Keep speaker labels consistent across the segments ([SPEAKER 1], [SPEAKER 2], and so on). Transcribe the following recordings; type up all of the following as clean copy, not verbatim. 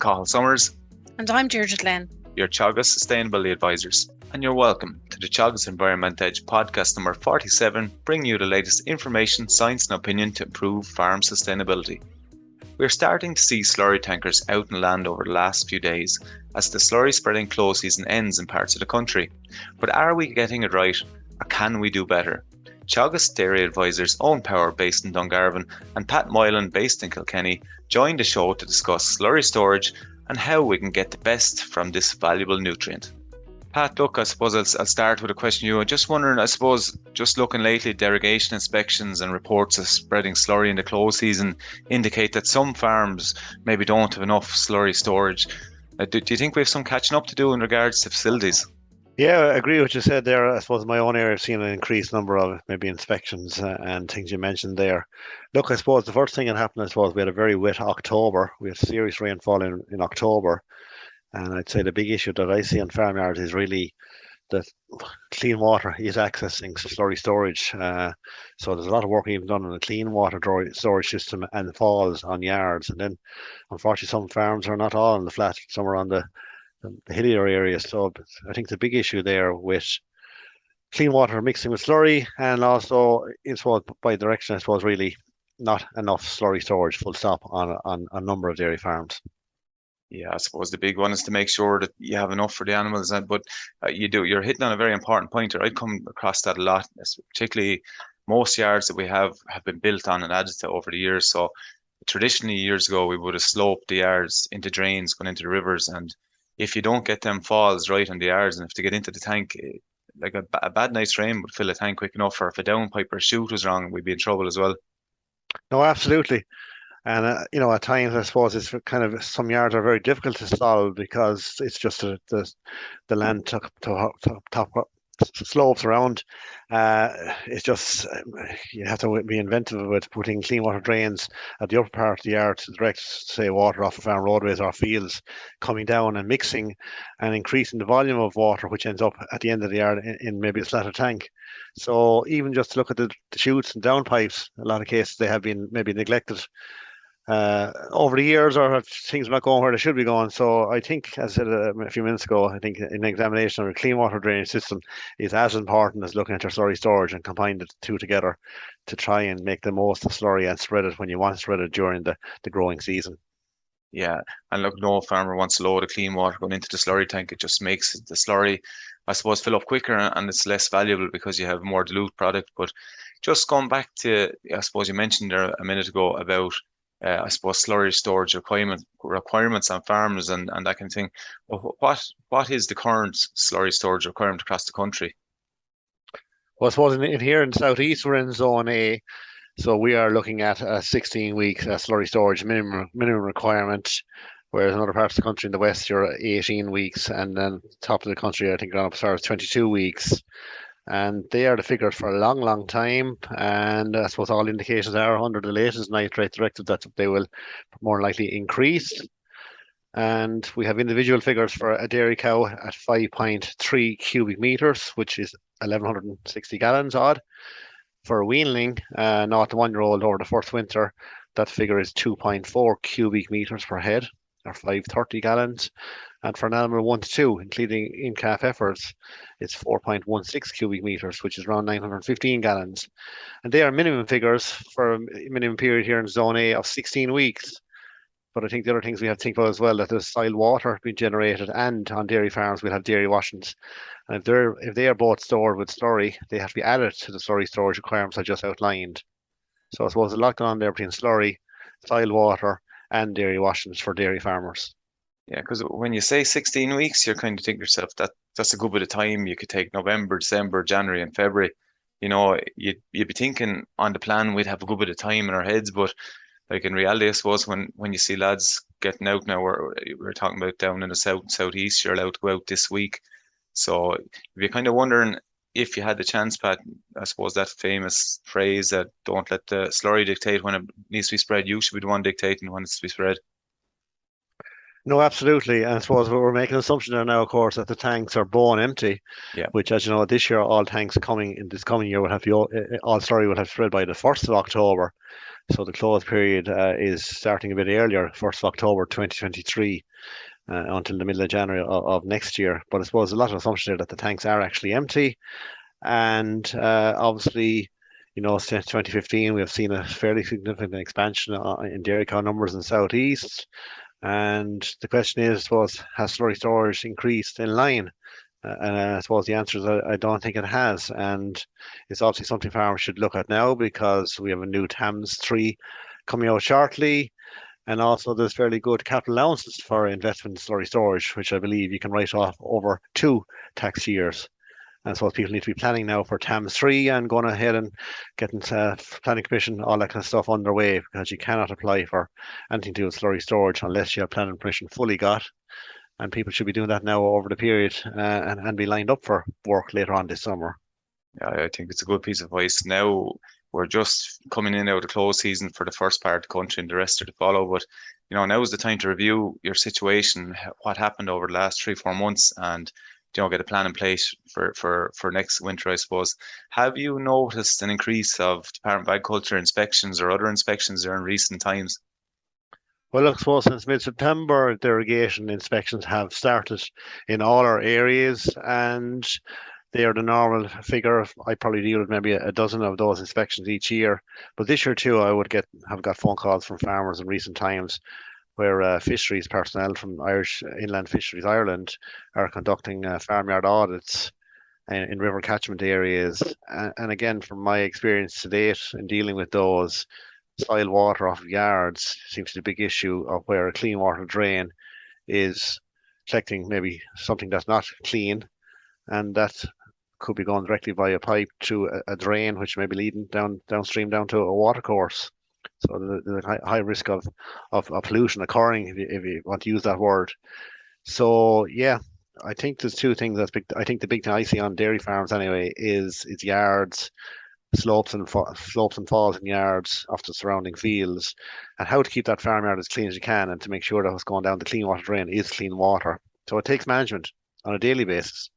[SPEAKER 1] Cathal Summers,
[SPEAKER 2] And I'm Deirdre Glenn,
[SPEAKER 1] your Teagasc Sustainability Advisors, and you're welcome to the Teagasc Environment Edge podcast number 47, bringing you the latest information, science and opinion to improve farm sustainability. We're starting to see slurry tankers out in land over the last few days as the slurry spreading close season ends in parts of the country. But are we getting it right, or can we do better? Teagasc Dairy Advisors Owen Power, based in Dungarvan, and Pay Moylan, based in Kilkenny, joined the show to discuss slurry storage and how we can get the best from this valuable nutrient. Pat, look, I suppose I'll start with a question to you. I'm just wondering, I suppose, just looking lately, derogation inspections and reports of spreading slurry in the close season indicate that some farms maybe don't have enough slurry storage. Do you think we have some catching up to do in regards to facilities?
[SPEAKER 3] Yeah, I agree with what you said there. I suppose in my own area, I've seen an increased number of maybe inspections and things you mentioned there. Look, I suppose the first thing that happened, I suppose, we had a very wet October. We had serious rainfall in October. And I'd say the big issue that I see in farmyards is really that clean water is accessing slurry storage. So there's a lot of work even done on the clean water storage system and the falls on yards. And then, unfortunately, some farms are not all on the flat, some are on the hillier areas. So I think the big issue there with clean water mixing with slurry, and also it's what by direction, I suppose, really not enough slurry storage, full stop, on a number of dairy farms.
[SPEAKER 1] Yeah, I suppose the big one is to make sure that you have enough for the animals, but you're hitting on a very important point here. I come across that a lot, particularly most yards that we have been built on and added to over the years. So traditionally, years ago, we would have sloped the yards into drains going into the rivers, and if you don't get them falls right on the yards, and if they get into the tank, like a bad night's rain would fill a tank quick enough, or if a downpipe or chute was wrong, we'd be in trouble as well.
[SPEAKER 3] No, absolutely. And at times, I suppose it's kind of, some yards are very difficult to solve because it's just the land top slopes around. It's just you have to be inventive with putting clean water drains at the upper part of the yard to direct, say, water off of farm roadways or fields, coming down and mixing and increasing the volume of water, which ends up at the end of the yard in maybe a slatted tank. So even just to look at the chutes and downpipes, a lot of cases they have been maybe neglected over the years, or things not going where they should be going. So I think, as I said a few minutes ago, I think an examination of a clean water drainage system is as important as looking at your slurry storage and combine the two together to try and make the most of slurry and spread it when you want to spread it during the growing season.
[SPEAKER 1] Yeah, and look, no farmer wants a load of clean water going into the slurry tank. It just makes the slurry, I suppose, fill up quicker, and it's less valuable because you have more dilute product. But just going back to, I suppose you mentioned there a minute ago about I suppose slurry storage requirements on farms and that kind of thing. What is the current slurry storage requirement across the country?
[SPEAKER 3] Well, I suppose in here in the southeast, we're in zone A, so we are looking at a 16-week slurry storage minimum requirement. Whereas in other parts of the country in the west, you're 18 weeks, and then top of the country, I think, gone up as far as 22 weeks. And they are the figures for a long, long time. And I suppose all indications are under the latest nitrate directive that they will more likely increase. And we have individual figures for a dairy cow at 5.3 cubic meters, which is 1,160 gallons odd. For a weanling, 0 to 1 year old over the first winter, that figure is 2.4 cubic meters per head, or 530 gallons. And for an animal 1 to 2, including in-calf heifers, it's 4.16 cubic meters, which is around 915 gallons. And they are minimum figures for a minimum period here in Zone A of 16 weeks. But I think the other things we have to think about as well, that there's soil water being generated, and on dairy farms we'll have dairy washings. And if they are both stored with slurry, they have to be added to the slurry storage requirements I just outlined. So I suppose there's a lot going on there between slurry, soil water, and dairy washings for dairy farmers.
[SPEAKER 1] Yeah, because when you say 16 weeks, you're kind of thinking to yourself that that's a good bit of time. You could take November, December, January, and February. You'd be thinking on the plan we'd have a good bit of time in our heads, but like in reality, I suppose when you see lads getting out now, we're talking about down in the southeast, you're allowed to go out this week. So you're kind of wondering if you had the chance, Pat. I suppose that famous phrase that don't let the slurry dictate when it needs to be spread. You should be the one dictating when it's to be spread.
[SPEAKER 3] No, absolutely. And I suppose we're making an assumption there now, of course, that the tanks are bone empty,
[SPEAKER 1] Yeah.
[SPEAKER 3] which, as you know, this year all tanks coming in this coming year will have all slurry will have spread by the 1st of October. So the close period is starting a bit earlier, 1st of October 2023, until the middle of January of next year. But I suppose a lot of assumption there that the tanks are actually empty. And obviously, since 2015, we have seen a fairly significant expansion in dairy cow numbers in the southeast. And the question is, I suppose, has slurry storage increased in line? And I suppose the answer is I don't think it has. And it's obviously something farmers should look at now because we have a new TAMS 3 coming out shortly. And also, there's fairly good capital allowances for investment in slurry storage, which I believe you can write off over 2 tax years. And so people need to be planning now for TAMS 3 and going ahead and getting planning permission, all that kind of stuff underway, because you cannot apply for anything to do with slurry storage unless you have planning permission fully got. And people should be doing that now over the period and be lined up for work later on this summer.
[SPEAKER 1] Yeah, I think it's a good piece of advice. Now we're just coming in out of the close season for the first part of the country and the rest are to follow. But now is the time to review your situation, what happened over the last 3, 4 months, and get a plan in place for next winter, I suppose. Have you noticed an increase of Department of Agriculture inspections or other inspections there in recent times?
[SPEAKER 3] Well, I suppose since mid-September, the irrigation inspections have started in all our areas, and they are the normal figure. I probably deal with maybe a dozen of those inspections each year. But this year too, I would have got phone calls from farmers in recent times where fisheries personnel from Irish Inland Fisheries Ireland are conducting farmyard audits in river catchment areas. And again, from my experience to date in dealing with those, soil water off of yards seems to be a big issue of where a clean water drain is collecting maybe something that's not clean, and that could be going directly via pipe to a drain, which may be leading downstream down to a water course. So the high risk of pollution occurring, if you want to use that word. So yeah, I think there's two things that's big. I think the big thing I see on dairy farms anyway is yards, slopes and falls in yards off the surrounding fields, and how to keep that farmyard as clean as you can, and to make sure that what's going down the clean water drain is clean water. So it takes management on a daily basis.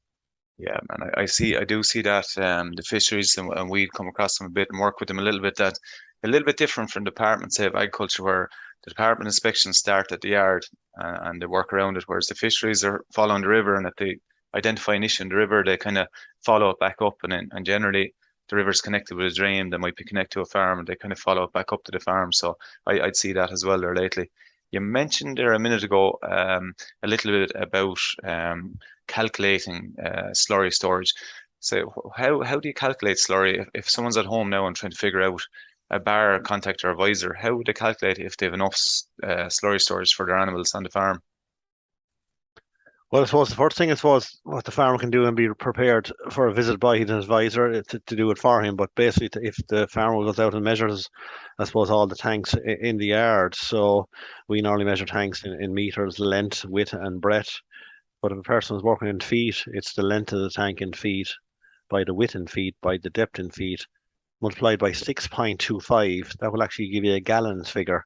[SPEAKER 1] Yeah, man, I do see that the fisheries and we come across them a bit and work with them a little bit. That a little bit different from the department, say of agriculture, where the department inspections start at the yard and they work around it, whereas the fisheries are following the river, and if they identify an issue in the river, they kind of follow it back up, and generally the river's connected with a drain that might be connected to a farm, and they kind of follow it back up to the farm. So I'd see that as well there lately. You mentioned there a minute ago a little bit about calculating slurry storage. So how do you calculate slurry if someone's at home now and trying to figure out a bar contact or advisor? How would they calculate if they have enough slurry storage for their animals on the farm?
[SPEAKER 3] Well, I suppose the first thing, I suppose, what the farmer can do and be prepared for a visit by his advisor to do it for him. But basically, if the farmer goes out and measures, I suppose, all the tanks in the yard. So we normally measure tanks in meters, length, width, and breadth. But if a person is working in feet, it's the length of the tank in feet by the width in feet by the depth in feet multiplied by 6.25. That will actually give you a gallons figure.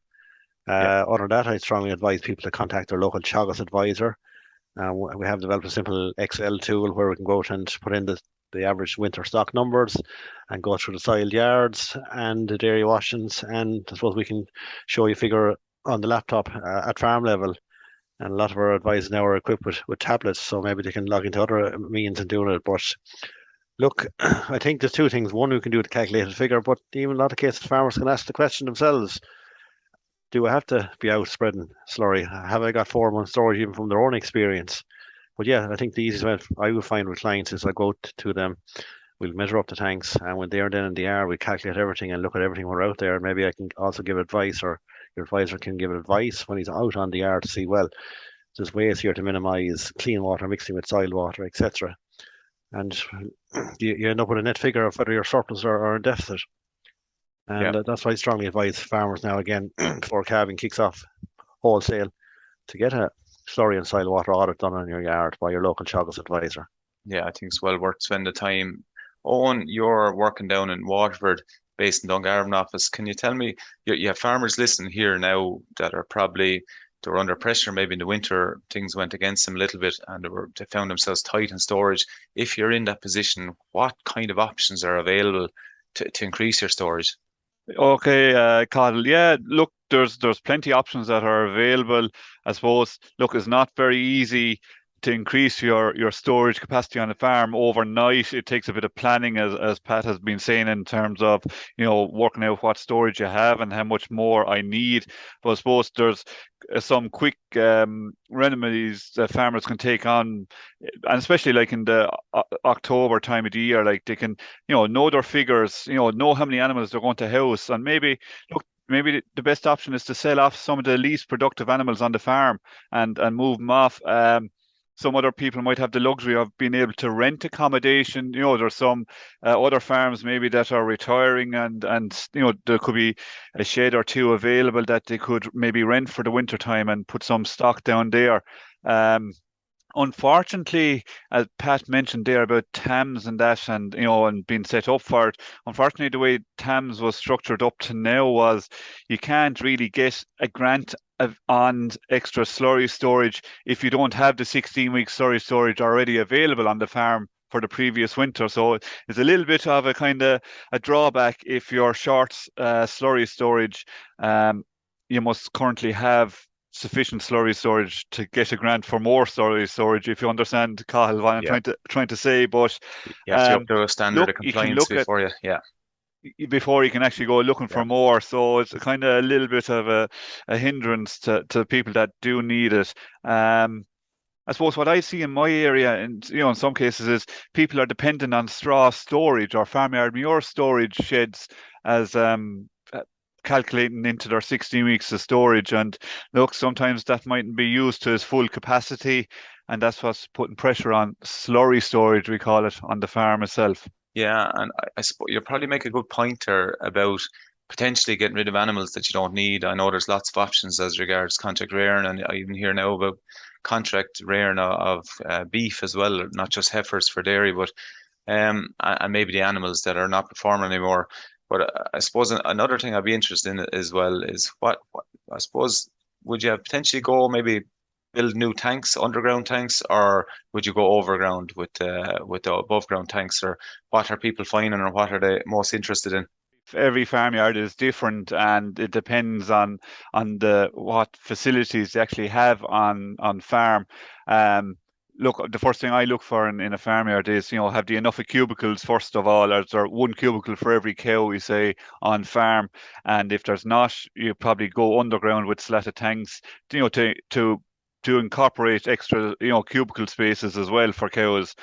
[SPEAKER 1] Yeah,
[SPEAKER 3] Other than that, I strongly advise people to contact their local Teagasc advisor. We have developed a simple Excel tool where we can go out and put in the average winter stock numbers and go through the soiled yards and the dairy washings. And I suppose we can show you a figure on the laptop at farm level. And a lot of our advisors now are equipped with tablets, so maybe they can log into other means and doing it. But look, I think there's two things. One, we can do the calculated figure, but even in a lot of cases, farmers can ask the question themselves: do I have to be out spreading slurry? Have I got 4 months storage even from their own experience? But yeah, I think the easiest way I would find with clients is I go to them, we'll measure up the tanks, and when they're then in the air, we calculate everything and look at everything we're out there. Maybe I can also give advice, or your advisor can give advice when he's out on the yard to see, well, there's ways here to minimize clean water mixing with soil water, etc. And you end up with a net figure of whether you're surplus or in deficit.
[SPEAKER 1] yeah.
[SPEAKER 3] And that's why I strongly advise farmers now, again, before calving kicks off wholesale, to get a slurry and soil water audit done on your yard by your local Teagasc advisor.
[SPEAKER 1] Yeah, I think it's well worth spending the time. Owen, you're working down in Waterford, based in Dungarvan office. Can you tell me, you have farmers listening here now that are probably they were under pressure. Maybe in the winter things went against them a little bit, and they found themselves tight in storage. If you're in that position, what kind of options are available to increase your storage?
[SPEAKER 2] Okay, Cathal. Yeah, look, there's plenty of options that are available. I suppose, look, it's not very easy to increase your storage capacity on the farm overnight. It takes a bit of planning, as Pat has been saying, in terms of, working out what storage you have and how much more I need. But I suppose there's some quick remedies that farmers can take on, and especially like in the October time of the year, like they can, know their figures, know how many animals they're going to house, and maybe look. Maybe the best option is to sell off some of the least productive animals on the farm and move them off. Some other people might have the luxury of being able to rent accommodation. There's some other farms maybe that are retiring, and there could be a shed or two available that they could maybe rent for the winter time and put some stock down there. Unfortunately, as Pat mentioned there about TAMS and that, and being set up for it. Unfortunately, the way TAMS was structured up to now was you can't really get a grant on extra slurry storage if you don't have the 16-week slurry storage already available on the farm for the previous winter. So it's a little bit of a kind of a drawback if you're short slurry storage. You must currently have sufficient slurry storage to get a grant for more slurry storage, if you understand, Cathal, what I'm trying to say. But
[SPEAKER 1] you have to up to a standard of compliance
[SPEAKER 2] before you can actually go looking for more. So it's kind of a little bit of a hindrance to people that do need it. I suppose what I see in my area, and in some cases, is people are dependent on straw storage or farmyard manure storage sheds as calculating into their 16 weeks of storage. And look, sometimes that mightn't be used to its full capacity, and that's what's putting pressure on slurry storage, we call it, on the farm itself.
[SPEAKER 1] Yeah, and I suppose you probably make a good point there about potentially getting rid of animals that you don't need. I know there's lots of options as regards contract rearing, and I even hear now about contract rearing of beef as well, not just heifers for dairy, but and maybe the animals that are not performing anymore. But I suppose another thing I'd be interested in as well is what I suppose, would you potentially go maybe build new tanks, underground tanks, or would you go overground with the above ground tanks, or what are people finding, or what are they most interested in?
[SPEAKER 2] Every farmyard is different, and it depends on what facilities they actually have on farm. Look, the first thing I look for in a farmyard is, have they enough of cubicles, first of all, or is there one cubicle for every cow, we say, on farm? And if there's not, you probably go underground with slatted tanks, to incorporate extra, cubicle spaces as well for cows.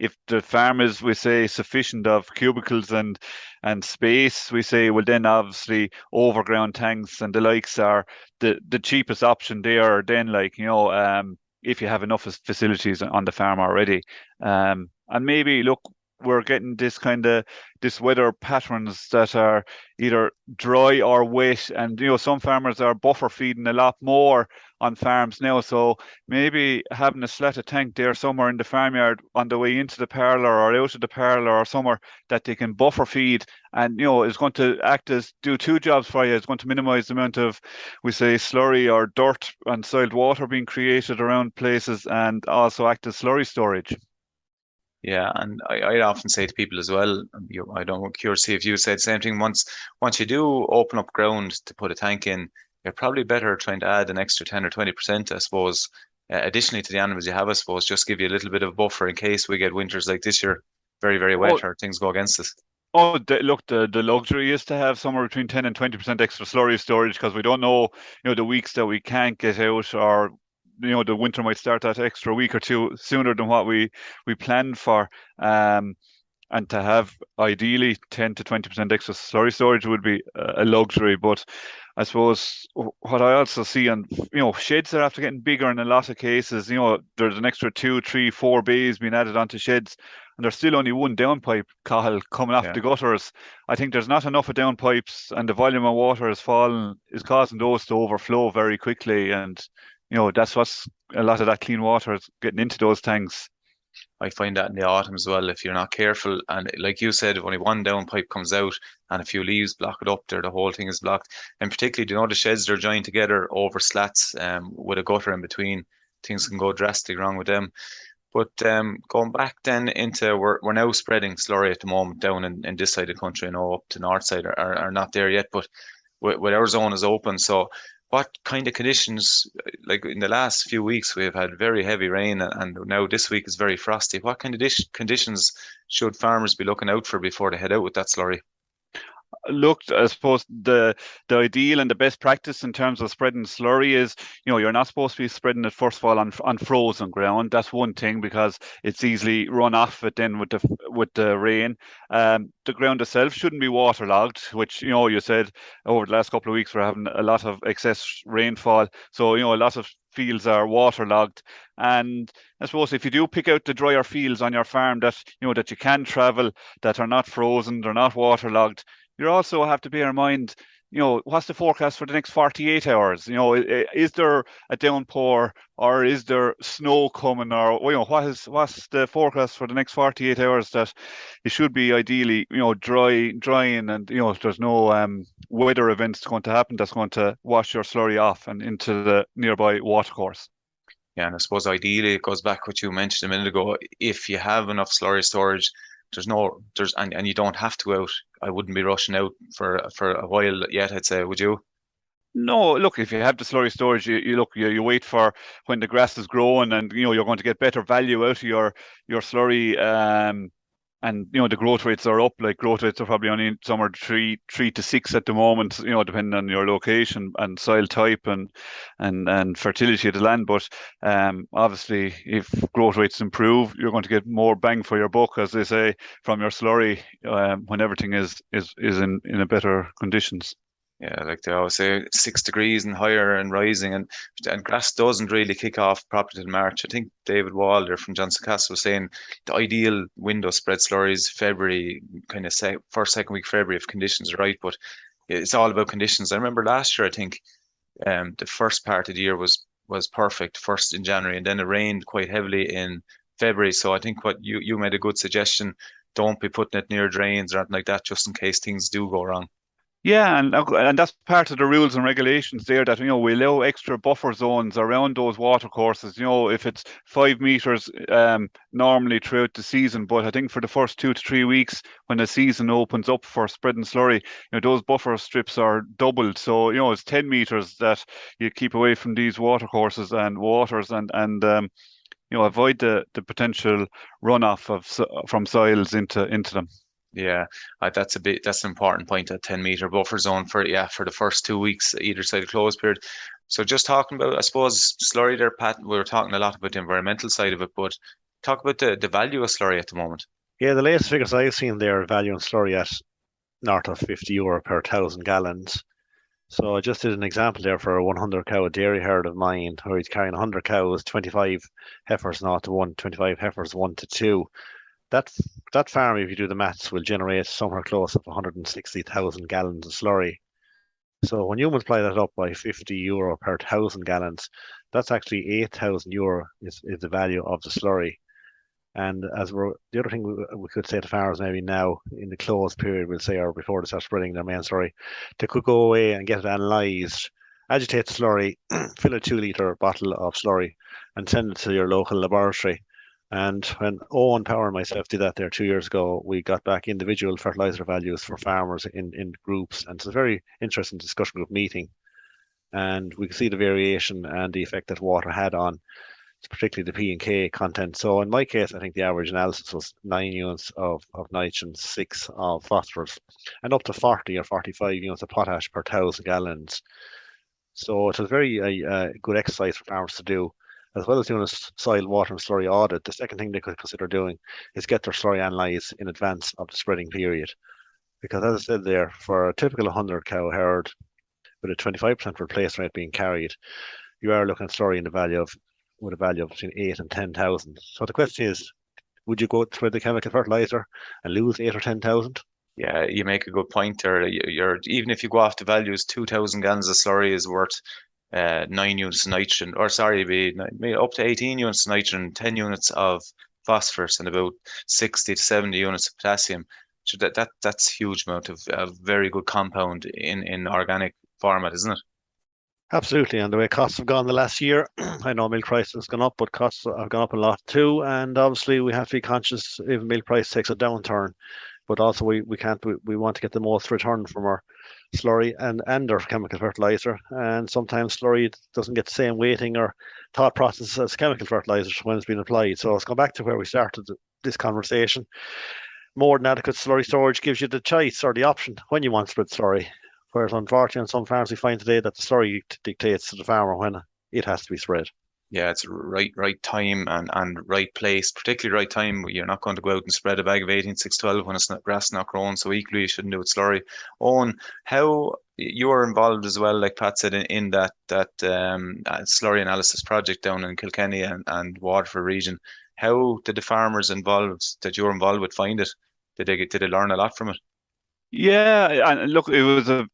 [SPEAKER 2] If the farm is, we say, sufficient of cubicles and space, we say, well, then obviously overground tanks and the likes are the cheapest option there. Then, if you have enough facilities on the farm already, and maybe look, we're getting this weather patterns that are either dry or wet, and some farmers are buffer feeding a lot more on farms now. So maybe having a slatted tank there somewhere in the farmyard on the way into the parlour or out of the parlour or somewhere that they can buffer feed, and is going to do two jobs for you. It's going to minimise the amount of, we say, slurry or dirt and soiled water being created around places, and also act as slurry storage.
[SPEAKER 1] Yeah, and I often say to people as well, I don't curious to see if you say the same thing. Once you do open up ground to put a tank in, you're probably better trying to add an extra 10 or 20%, I suppose, additionally to the animals you have, I suppose, just give you a little bit of buffer in case we get winters like this year, very, very wet, or things go against us.
[SPEAKER 2] Oh, look, the luxury is to have somewhere between 10 and 20% extra slurry storage, because we don't know, the weeks that we can't get out, or the winter might start that extra week or two sooner than what we planned for. And to have ideally 10 to 20% extra slurry storage would be a luxury. But I suppose what I also see, and sheds are after getting bigger in a lot of cases. There's an extra 2, 3, 4 bays being added onto sheds, and there's still only one downpipe, Cathal, coming off the gutters. I think there's not enough of downpipes, and the volume of water is causing those to overflow very quickly. And that's what's a lot of that clean water is getting into those tanks.
[SPEAKER 1] I find that in the autumn as well. If you're not careful, and like you said, if only one downpipe comes out and a few leaves block it up there, the whole thing is blocked. And particularly, do you know the sheds they're joined together over slats with a gutter in between? Things can go drastically wrong with them. But going back then into we're now spreading slurry at the moment down in this side of the country. I know up to north side are not there yet, but with our zone is open. So what kind of conditions, like in the last few weeks, we've had very heavy rain and now this week is very frosty. What kind of conditions should farmers be looking out for before they head out with that slurry?
[SPEAKER 2] Looked, I suppose the ideal and the best practice in terms of spreading slurry is, you're not supposed to be spreading it first of all on frozen ground. That's one thing because it's easily run off it then with the rain. The ground itself shouldn't be waterlogged, which you said over the last couple of weeks we're having a lot of excess rainfall. So a lot of fields are waterlogged, and I suppose if you do pick out the drier fields on your farm that that you can travel, that are not frozen, they're not waterlogged, you also have to bear in mind, what's the forecast for the next 48 hours? Is there a downpour or is there snow coming, or what's the forecast for the next 48 hours? That it should be ideally, drying, and there's no weather events going to happen that's going to wash your slurry off and into the nearby watercourse.
[SPEAKER 1] Yeah, and I suppose ideally it goes back what you mentioned a minute ago. If you have enough slurry storage, and you don't have to go out. I wouldn't be rushing out for a while yet, I'd say, would you?
[SPEAKER 2] No, look, if you have the slurry storage, you wait for when the grass is growing, and you're going to get better value out of your slurry. And the growth rates are up. Like, growth rates are probably only somewhere 3 to 6 at the moment. Depending on your location and soil type and fertility of the land. But obviously, if growth rates improve, you're going to get more bang for your buck, as they say, from your slurry when everything is in a better conditions.
[SPEAKER 1] Yeah, like they always say, 6 degrees and higher and rising, and grass doesn't really kick off properly till March. I think David Walder from Johnson Castle was saying the ideal window spread slurries February, kind of first, second week February if conditions are right. But it's all about conditions. I remember last year, I think the first part of the year was perfect, first in January, and then it rained quite heavily in February. So I think what you made a good suggestion. Don't be putting it near drains or anything like that, just in case things do go wrong.
[SPEAKER 2] Yeah, and that's part of the rules and regulations there, that we allow extra buffer zones around those water courses. If it's 5 meters normally throughout the season, but I think for the first 2 to 3 weeks when the season opens up for spreading slurry, those buffer strips are doubled. So it's 10 meters that you keep away from these water courses and waters, and avoid the potential runoff from soils into them.
[SPEAKER 1] Yeah, that's an important point, that 10-meter buffer zone for the first 2 weeks either side of close period. So just talking about, I suppose, slurry there, Pat, we were talking a lot about the environmental side of it, but talk about the value of slurry at the moment.
[SPEAKER 3] Yeah, the latest figures I've seen there valuing slurry at north of €50 per 1,000 gallons. So I just did an example there for a 100 cow dairy herd of mine, where he's carrying 100 cows, 25 heifers 0 to 1, 25 heifers 1 to 2. That farm, if you do the maths, will generate somewhere close to 160,000 gallons of slurry. So when you multiply that up by €50 per 1,000 gallons, that's actually €8,000 is the value of the slurry. And the other thing we could say to farmers maybe now in the closed period, we'll say, or before they start spreading their main slurry, they could go away and get it analysed, agitate the slurry, fill a 2-litre bottle of slurry, and send it to your local laboratory. And when Owen Power and myself did that there 2 years ago, we got back individual fertilizer values for farmers in groups. And it's a very interesting discussion group meeting. And we could see the variation and the effect that water had on particularly the P and K content. So in my case, I think the average analysis was 9 units of nitrogen, 6 of phosphorus, and up to 40 or 45 units of potash per 1,000 gallons. So it was very good exercise for farmers to do. As well as doing a soil, water and slurry audit, the second thing they could consider doing is get their slurry analysed in advance of the spreading period. Because as I said there, for a typical 100 cow herd with a 25% replacement rate being carried, you are looking at slurry with a value of between 8 and 10,000. So the question is, would you go spread the chemical fertilizer and lose 8 or 10,000?
[SPEAKER 1] Yeah, you make a good point there. Even if you go off the values, 2,000 gallons of slurry is worth 9 units of nitrogen, or sorry, be up to 18 units of nitrogen, 10 units of phosphorus and about 60 to 70 units of potassium. So that's huge amount of very good compound in organic format, isn't it?
[SPEAKER 3] Absolutely, and the way costs have gone the last year, I know milk price has gone up, but costs have gone up a lot too. And obviously, we have to be conscious if milk price takes a downturn. But also, we can't. We want to get the most return from our slurry and our chemical fertilizer. And sometimes slurry doesn't get the same weighting or thought process as chemical fertilizers when it's been applied. So let's go back to where we started this conversation. More than adequate slurry storage gives you the choice or the option when you want spread slurry. Whereas unfortunately on some farms we find today that the slurry dictates to the farmer when it has to be spread.
[SPEAKER 1] Yeah, it's right time and right place, particularly right time. You're not going to go out and spread a bag of 18612 when it's not grass not grown, so equally you shouldn't do it slurry. Owen, how you are involved as well, like Pat said, in that slurry analysis project down in Kilkenny and Waterford region. How did the farmers involved that you were involved with find it? Did they learn a lot from it?
[SPEAKER 2] Yeah, and look, it was a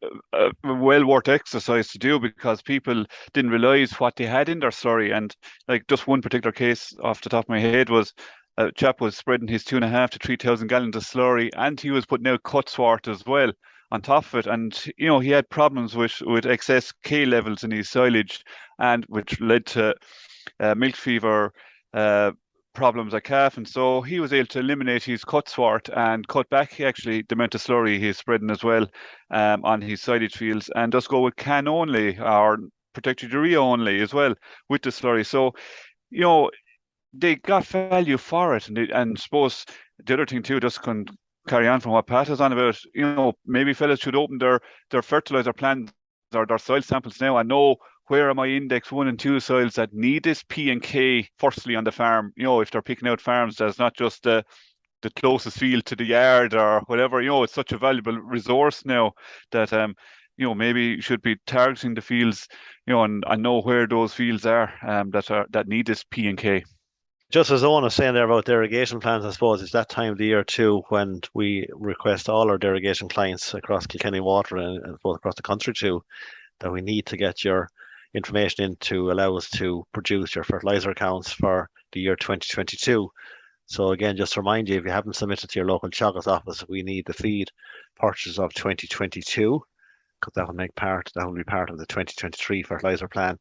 [SPEAKER 2] well worth exercise to do because people didn't realize what they had in their slurry. And like just one particular case off the top of my head was a chap was spreading his 2.5 to 3,000 gallons of slurry, and he was putting out cut swart as well on top of it. And he had problems with excess K levels in his silage, and which led to milk fever. Problems at calf, and so he was able to eliminate his cut swart and cut back actually the amount of slurry he's spreading as well on his silage fields, and just go with can only or protected urea only as well with the slurry. So they got value for it, and suppose the other thing too, just can carry on from what Pat is on about, maybe fellas should open their fertilizer plants or their soil samples now and know where are my index 1 and 2 soils that need this P and K firstly on the farm. If they're picking out farms that's not just the closest field to the yard or whatever, it's such a valuable resource now that maybe you should be targeting the fields, and know where those fields are that need this P and K.
[SPEAKER 3] Just as Owen was saying there about the irrigation plans, I suppose it's that time of the year too when we request all our irrigation clients across Kilkenny Water and both across the country too, that we need to get your information in to allow us to produce your fertilizer accounts for the year 2022. So again, just to remind you, if you haven't submitted to your local Teagasc office, we need the feed purchase of 2022 because that will be part of the 2023 fertilizer plan.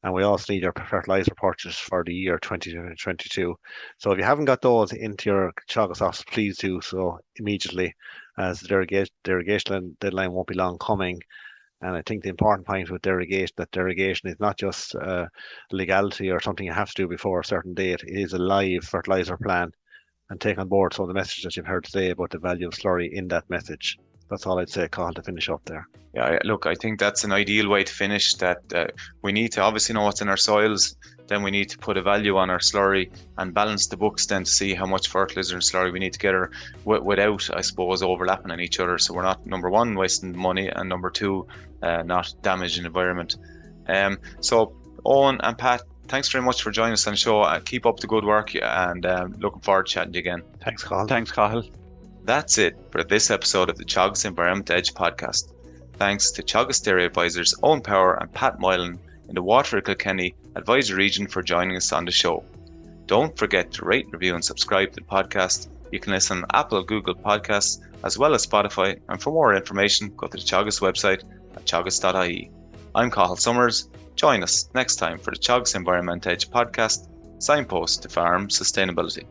[SPEAKER 3] And we also need your fertilizer purchase for the year 2022. So if you haven't got those into your Teagasc office, please do so immediately, as the irrigation deadline won't be long coming. And I think the important point with derogation is not just legality or something you have to do before a certain date. It is a live fertilizer plan, and take on board some of the message that you've heard today about the value of slurry in that message. That's all I'd say, Carl, to finish up there.
[SPEAKER 1] Yeah, look, I think that's an ideal way to finish. That we need to obviously know what's in our soils. Then we need to put a value on our slurry and balance the books then to see how much fertilizer and slurry we need to get her without, I suppose, overlapping on each other. So we're not, number one, wasting money, and number two, not damaging the environment. So Owen and Pat, thanks very much for joining us on the show. Keep up the good work, and looking forward to chatting to you again.
[SPEAKER 3] Thanks, Carl.
[SPEAKER 2] Thanks, Cahill.
[SPEAKER 1] That's it for this episode of the Teagasc Environment Edge podcast. Thanks to Teagasc Dairy Advisors Owen Power and Pat Moylan in the Waterford Kilkenny Advisory Region for joining us on the show. Don't forget to rate, review and subscribe to the podcast. You can listen on Apple, Google Podcasts, as well as Spotify. And for more information, go to the Teagasc website at teagasc.ie. I'm Cahill Summers. Join us next time for the Teagasc Environment Edge podcast, signpost to farm sustainability.